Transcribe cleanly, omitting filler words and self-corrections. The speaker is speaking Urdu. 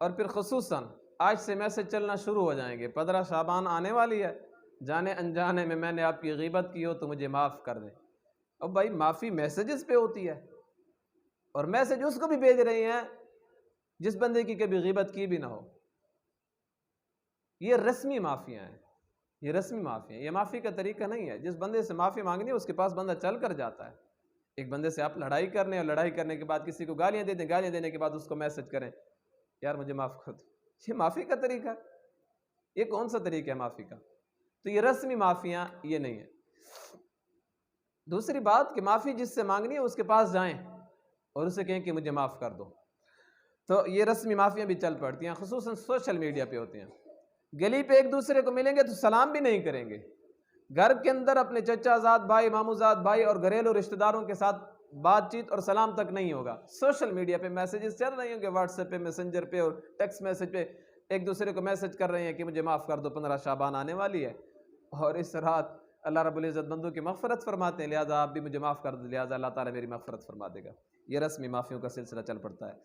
اور پھر خصوصاً آج سے میسج چلنا شروع ہو جائیں گے، 15 شعبان آنے والی ہے، جانے انجانے میں نے آپ کی غیبت کی ہو تو مجھے معاف کر دیں۔ اب بھائی معافی میسیجز پہ ہوتی ہے، اور میسج اس کو بھی بھیج رہی ہیں جس بندے کی کبھی غیبت کی بھی نہ ہو۔ یہ رسمی معافیاں ہیں، یہ رسمی معافی ہیں، یہ معافی کا طریقہ نہیں ہے۔ جس بندے سے معافی مانگنی ہے اس کے پاس بندہ چل کر جاتا ہے۔ ایک بندے سے آپ لڑائی کرنے اور لڑائی کرنے کے بعد کسی کو گالیاں دے دیں، گالیاں دینے کے بعد اس کو میسج کریں یار مجھے معاف کر دو، یہ معافی کا طریقہ ہے؟ یہ کون سا طریقہ ہے معافی کا؟ تو یہ رسمی معافیاں یہ نہیں ہے۔ دوسری بات کہ معافی جس سے مانگنی ہے اس کے پاس جائیں اور اسے کہیں کہ مجھے معاف کر دو، تو یہ رسمی معافیاں بھی چل پڑتی ہیں، خصوصاً سوشل میڈیا پہ ہوتی ہیں۔ گلی پہ ایک دوسرے کو ملیں گے تو سلام بھی نہیں کریں گے، گھر کے اندر اپنے چچا زاد بھائی، مامو زاد بھائی اور گھریلو رشتہ داروں کے ساتھ بات چیت اور سلام تک نہیں ہوگا۔ سوشل میڈیا پہ میسیجز چل رہے ہوں گے، واٹس ایپ پہ، میسنجر پہ اور ٹیکسٹ میسج پہ ایک دوسرے کو میسج کر رہے ہیں کہ مجھے معاف کر دو، 15 شعبان آنے والی ہے، اور اس رات اللہ رب العزت بندوں کی مغفرت فرماتے ہیں، لہٰذا آپ بھی مجھے معاف کر دو، لہٰذا اللہ تعالیٰ میری مغفرت فرما دے گا۔ یہ رسمی معافیوں کا سلسلہ چل پڑتا ہے۔